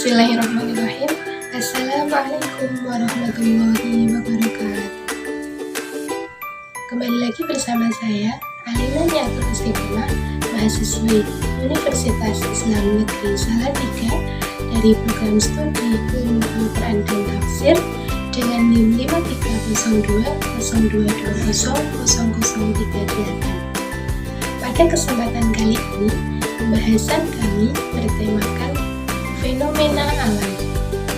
Bismillahirrahmanirrahim. Assalamualaikum warahmatullahi wabarakatuh. Kembali lagi bersama saya, Alina Niatul Istiqomah, mahasiswi Universitas Islam Negeri Salatiga dari program studi Ilmu Al-Quran dan Tafsir dengan NIM 530202000038. Pada kesempatan kali ini, pembahasan kami bertemakan fenomena alam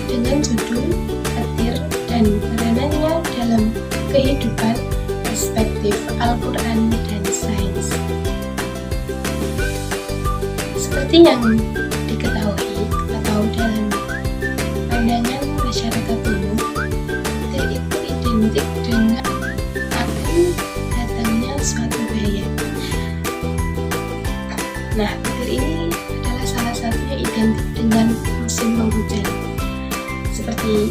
dengan judul petir dan peranannya dalam kehidupan perspektif Al-Quran dan sains. Seperti yang diketahui atau dalam pandangan masyarakat umum, petir itu identik dengan akan datangnya suatu bahaya. Nah, petir ini adalah salah satunya identik dengan musim penghujan. Seperti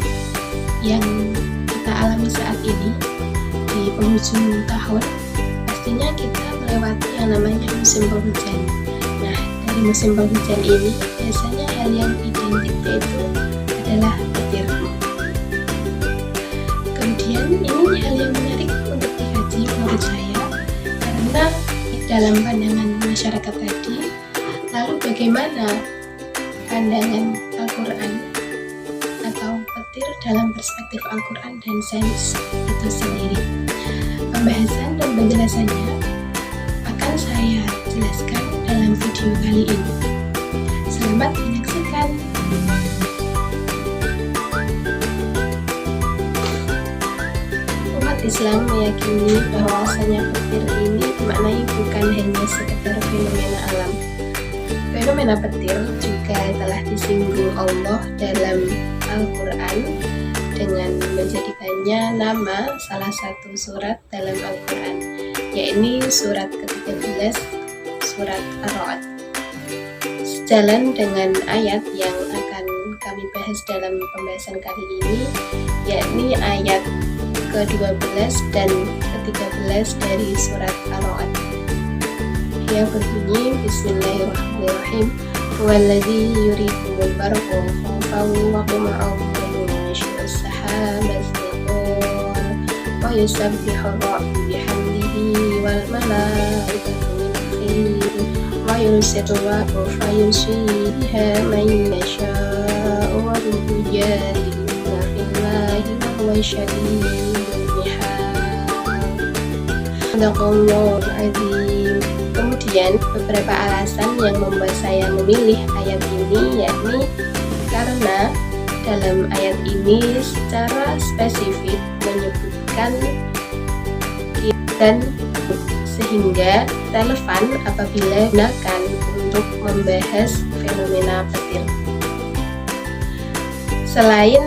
yang kita alami saat ini di penghujung tahun, pastinya kita melewati yang namanya musim penghujan. Nah, dari musim penghujan ini biasanya hal yang identik yaitu adalah petir. Kemudian ini hal yang menarik untuk dikaji menurut saya, karena dalam pandangan masyarakat tadi, lalu bagaimana pandangan Al-Quran atau petir dalam perspektif Al-Quran dan sains itu sendiri. Pembahasan dan penjelasannya akan saya jelaskan dalam video kali ini. Selamat menyaksikan. Umat Islam meyakini bahwasanya petir ini dimaknai bukan hanya sekedar fenomena alam. Fenomena petir juga telah disinggung Allah dalam Al-Quran dengan menjadikannya nama salah satu surat dalam Al-Quran, yakni surat ke-13, surat Ar-Ra'd. Sejalan dengan ayat yang akan kami bahas dalam pembahasan kali ini, yakni ayat ke-12 dan ke-13 dari surat Ar-Ra'd. Ia berbunyi, Bismillahirrahmanirrahim, Huwaladzi yurikumul barqa khawfan wa tama'an wa yunshirus sahaba as-siqal wa yusabbihu ar-ra'du bihamdihi wal malaikatu min khifatihi wa yursilu ar-riyaha fayusri biha man yasha'u wa yujadiluna fillahi wa huwa shadidul mihal. Sadaqallahul azim. Kemudian beberapa alasan yang membuat saya memilih ayat ini, yakni karena dalam ayat ini secara spesifik menyebutkan dan sehingga relevan apabila digunakan untuk membahas fenomena petir. Selain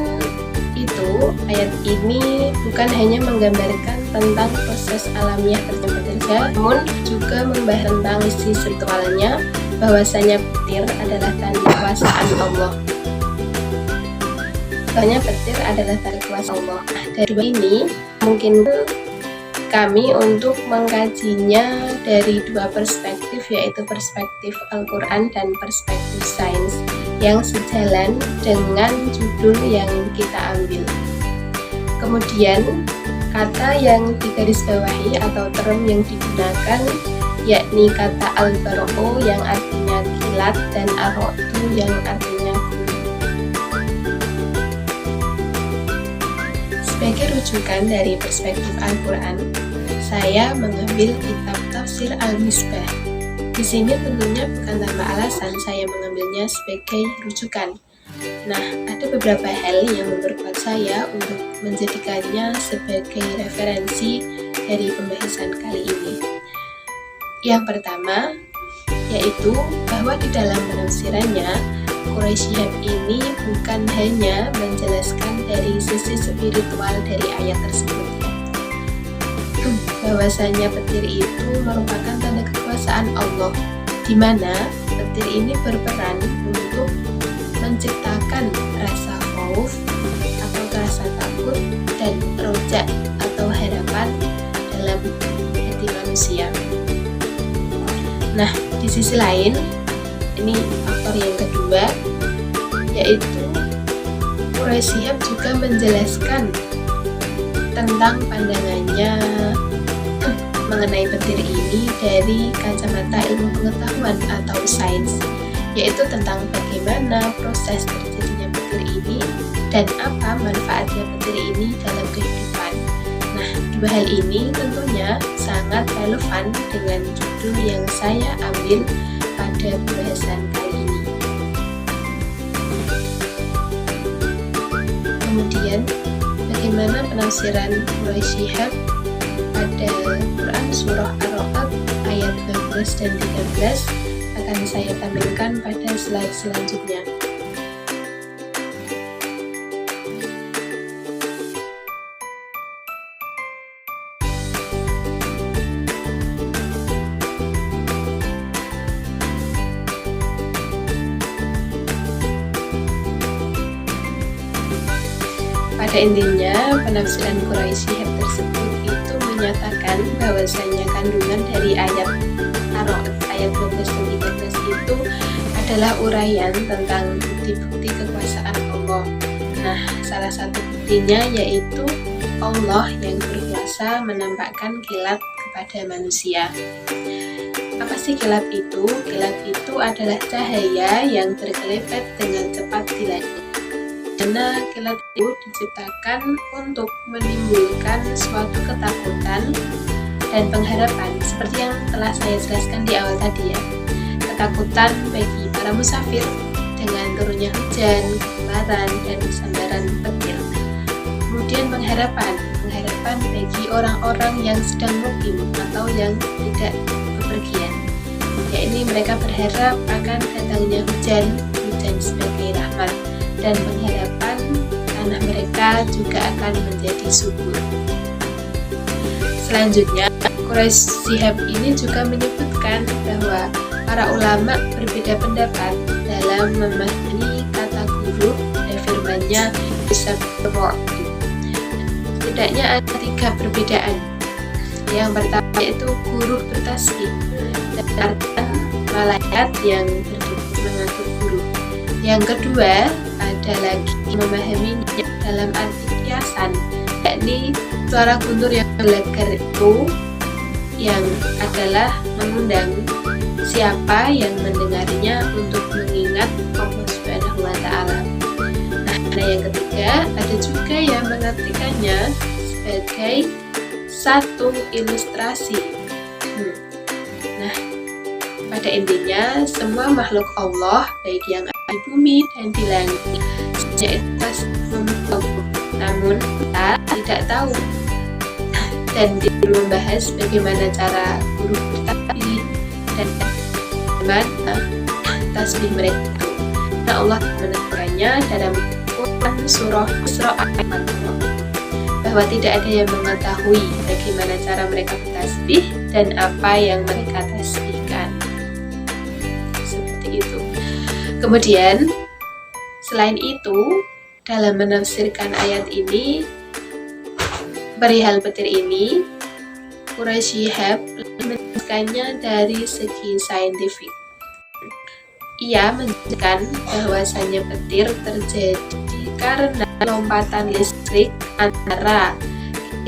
itu, ayat ini bukan hanya menggambarkan tentang proses alamiah terjadinya petir, namun juga membahas tentang sisi spiritualnya, bahwasanya petir adalah tanda kekuasaan Allah. Bahwasanya petir adalah tanda kuasa Allah. Nah, dari dua ini mungkin kami untuk mengkajinya dari dua perspektif, yaitu perspektif Al-Quran dan perspektif sains, yang sejalan dengan judul yang kita ambil. Kemudian kata yang digarisbawahi atau term yang digunakan yakni kata al-barqu yang artinya kilat dan ar-ra'du yang artinya gunung. Sebagai rujukan dari perspektif Al-Quran, saya mengambil kitab Tafsir Al-Misbah. Di sini tentunya bukan tanpa alasan saya mengambilnya sebagai rujukan. Nah, ada beberapa hal yang memperkuat saya untuk menjadikannya sebagai referensi dari pembahasan kali ini. Yang pertama, yaitu bahwa di dalam penafsirannya, Quraisy Shihab ini bukan hanya menjelaskan dari sisi spiritual dari ayat tersebut, bahwasanya petir itu merupakan tanda kekuasaan Allah, di mana petir ini berperan untuk menciptakan rasa khauf atau rasa takut dan roja atau harapan dalam hati manusia. Nah, di sisi lain, ini faktor yang kedua, yaitu Quraisy Shihab juga menjelaskan tentang pandangannya mengenai petir ini dari kacamata ilmu pengetahuan atau sains, yaitu tentang bagaimana proses terjadinya petir ini dan apa manfaatnya petir ini dalam kehidupan. Nah, dua hal ini tentunya sangat relevan dengan judul yang saya ambil pada pembahasan kali ini. Kemudian, bagaimana penafsiran Quraisy Shihab pada Quran Surah Ar-Ra'd ayat 12 dan 13 akan saya tampilkan pada slide selanjutnya. Pada intinya, penafsiran Quraisy Shihab tersebut itu menyatakan bahwasanya kandungan dari ayat Ar-Ra'd ayat 12 dan 13 itu adalah uraian tentang bukti-bukti kekuasaan Allah. Nah, salah satu buktinya yaitu Allah yang berkuasa menampakkan kilat kepada manusia. Apa sih kilat itu? Kilat itu adalah cahaya yang berkelepet dengan cepat di langit. Karena kilat itu diciptakan untuk menimbulkan suatu ketakutan dan pengharapan, seperti yang telah saya jelaskan di awal tadi ya. Ketakutan bagi para musafir dengan turunnya hujan, kegelaran, dan sambaran petir. Kemudian pengharapan bagi orang-orang yang sedang mukim atau yang tidak bepergian. Yakni mereka berharap akan datangnya hujan sebagai rahmat, dan pengharapan tanah mereka juga akan menjadi subur. Selanjutnya, Quraisy Shihab ini juga menyebutkan bahwa para ulama berbeda pendapat dalam memahami kata guru dan firman-Nya Bisabur. Setidaknya ada 3 perbedaan. Yang pertama yaitu guru bertasbih dan malaikat yang bertugas mengatur guru. Yang kedua ada lagi memahaminya dalam arti kiasan, yakni suara guntur yang gelegar itu yang adalah mengundang siapa yang mendengarnya untuk mengingat Allah Subhanahu wa Ta'ala. Nah, yang ketiga ada juga yang mengartikannya sebagai satu ilustrasi. Nah, pada intinya semua makhluk Allah, baik yang di bumi dan di langit, itu membantu. Namun kita tidak tahu dan dia membahas bagaimana cara guru bertasbih dan bagaimana tasbih mereka itu. Nah, Allah menekannya dalam Quran Surah Isra ayat 40 bahwa tidak ada yang mengetahui bagaimana cara mereka bertasbih dan apa yang mereka tasbihkan. Seperti itu. Kemudian, selain itu, dalam menafsirkan ayat ini, perihal petir ini, Quraisy Shihab menjelaskannya dari segi saintifik. Ia menjelaskan bahwasannya petir terjadi karena lompatan listrik antara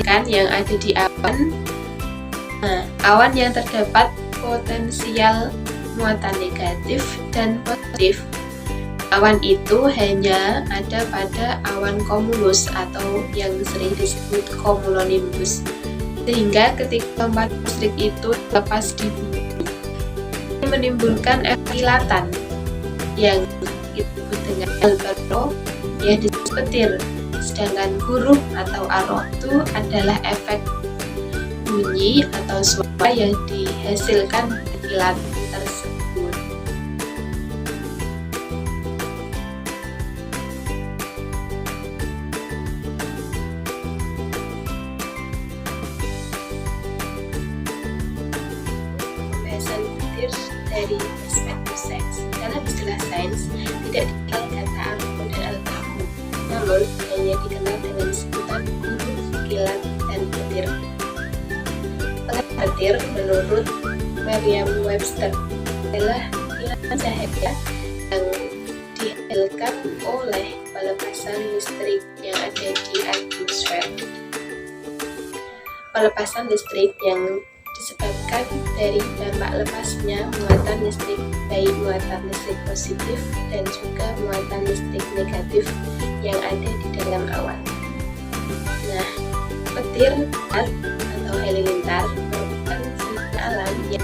ikan yang ada di awan. Nah, awan yang terdapat potensial muatan negatif dan positif. Awan itu hanya ada pada awan cumulus atau yang sering disebut cumulonimbus. Sehingga ketika lompatan listrik itu lepas di bumi, menimbulkan efek kilatan yang disebut dengan albaro yang disebut petir. Sedangkan huruf atau arroh itu adalah efek bunyi atau suara yang dihasilkan dari kilatan tersebut. Pembahasan petir dari perspektif sains. Dalam istilah sains tidak dikenal kata arroh dan al-tahun, namun hanya dikenal dengan sebutan huruf, kilat, dan petir. Petir menurut Merriam-Webster adalah kilatan cahaya yang dihasilkan oleh pelepasan listrik yang ada di atmosfer. Pelepasan listrik yang disebabkan dari dampak lepasnya muatan listrik, baik muatan listrik positif dan juga muatan listrik negatif yang ada di dalam awan. Nah, petir atau halilintar merupakan fenomena alam yang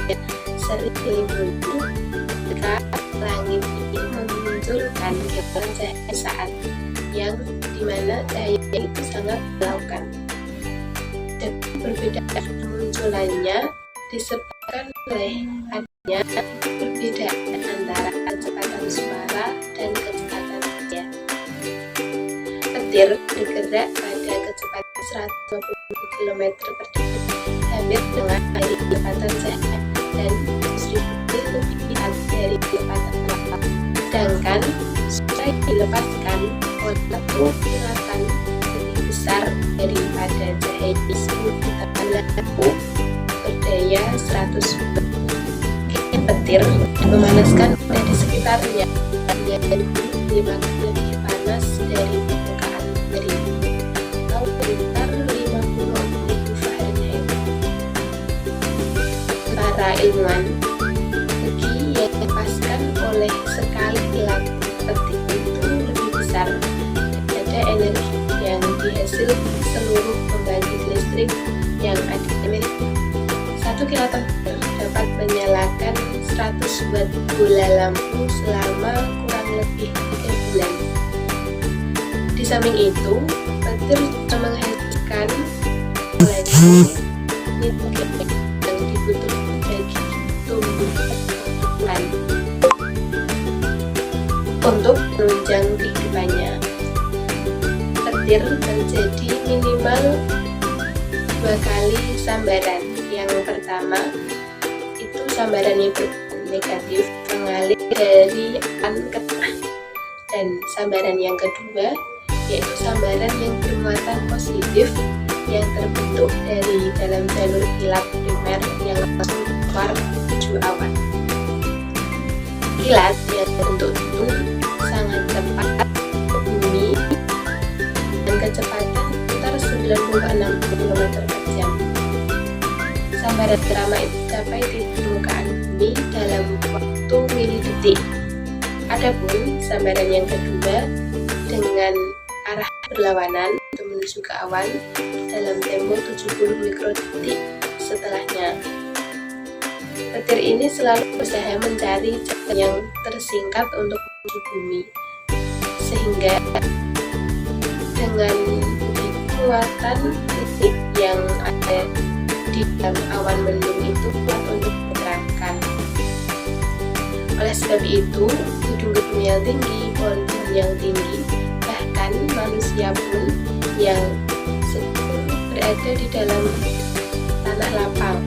sering muncul ketika langit ini memunculkan kibaran cahaya saat yang dimana cahaya itu sangat melaukan. Dan perbedaan munculannya disebabkan oleh adanya perbedaan antara kecepatan suara dan kecepatan cahaya. Petir bergerak pada kecepatan 150 km per detik, hampir dengan dari kecepatan cahaya dan distribusi lebih dari kecepatan lampu. Sedangkan suara dilepaskan oleh satu kilatan lebih besar daripada cahaya di lampu berdaya 100 watt. Petir memanaskan udara di sekitarnya menjadi 5 kali lebih panas dari permukaan matahari atau sekitar 50.000 Fahrenheit. Para ilmuwan, energi yang dilepaskan oleh sekali kilatan petir itu lebih besar daripada energi yang dihasilkan seluruh pembangkit listrik yang ada di Amerika. Satu kilatan petir dapat menyalakan 100 watt bola lampu selama kurang lebih 3 bulan. Di samping itu, petir juga menghasilkan molekul nitrogen yang dibutuhkan bagi tumbuhan untuk menunjang kehidupannya. Petir terjadi minimal 2 kali sambaran. Yang pertama itu sambaran yang negatif mengalir dari awan ke tanah, dan sambaran yang kedua yaitu sambaran yang bermuatan positif yang terbentuk dari dalam jalur kilat primer yang langsung keluar menuju awan. Kilat yang terbentuk itu sangat cepat ke bumi dengan kecepatan sekitar 96 km per jam. Sambaran pertama itu mencapai titik permukaan bumi dalam waktu milidetik. Adapun sambaran yang kedua dengan arah berlawanan untuk menuju ke awan dalam tempo 70 mikrodetik setelahnya. Petir ini selalu berusaha mencari jalan yang tersingkat untuk menuju bumi, sehingga dengan muatan listrik yang ada di dalam awan mendung itu kuat untuk digerakkan. Oleh sebab itu, gedung-gedung yang tinggi, pohon-pohon yang tinggi, bahkan manusia pun yang sedang berada di dalam tanah lapang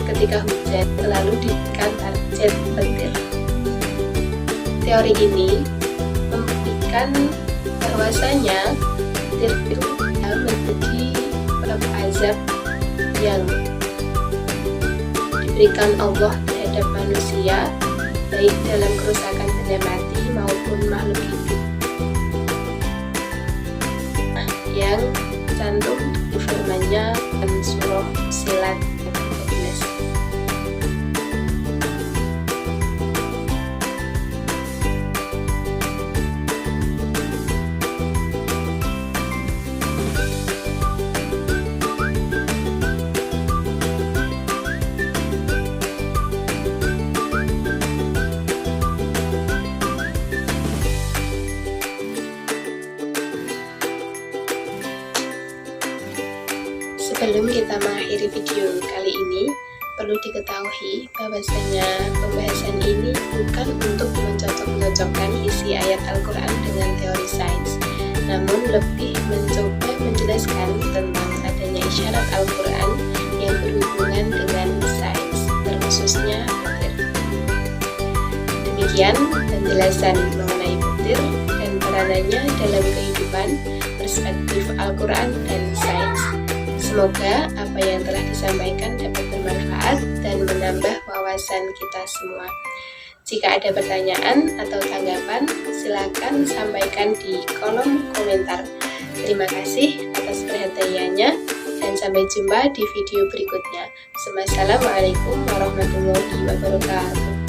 ketika hujan selalu diberikan target petir. Teori ini membuktikan bahwasanya petir itu menjadi azab yang diberikan Allah terhadap manusia, baik dalam kerusakan benda mati maupun makhluk hidup, yang cantum di firman-Nya dalam surah Fussilat ayat 13. Sebelum kita mengakhiri video kali ini, perlu diketahui bahwasanya pembahasan ini bukan untuk mencocok-cocokkan isi ayat Al-Quran dengan teori sains, namun lebih mencoba menjelaskan tentang adanya isyarat Al-Quran yang berhubungan dengan sains, terkhususnya petir. Demikian penjelasan mengenai petir dan peranannya dalam kehidupan, perspektif Al-Quran dan sains. Semoga apa yang telah disampaikan dapat bermanfaat dan menambah wawasan kita semua. Jika ada pertanyaan atau tanggapan, silakan sampaikan di kolom komentar. Terima kasih atas perhatiannya dan sampai jumpa di video berikutnya. Wassalamualaikum warahmatullahi wabarakatuh.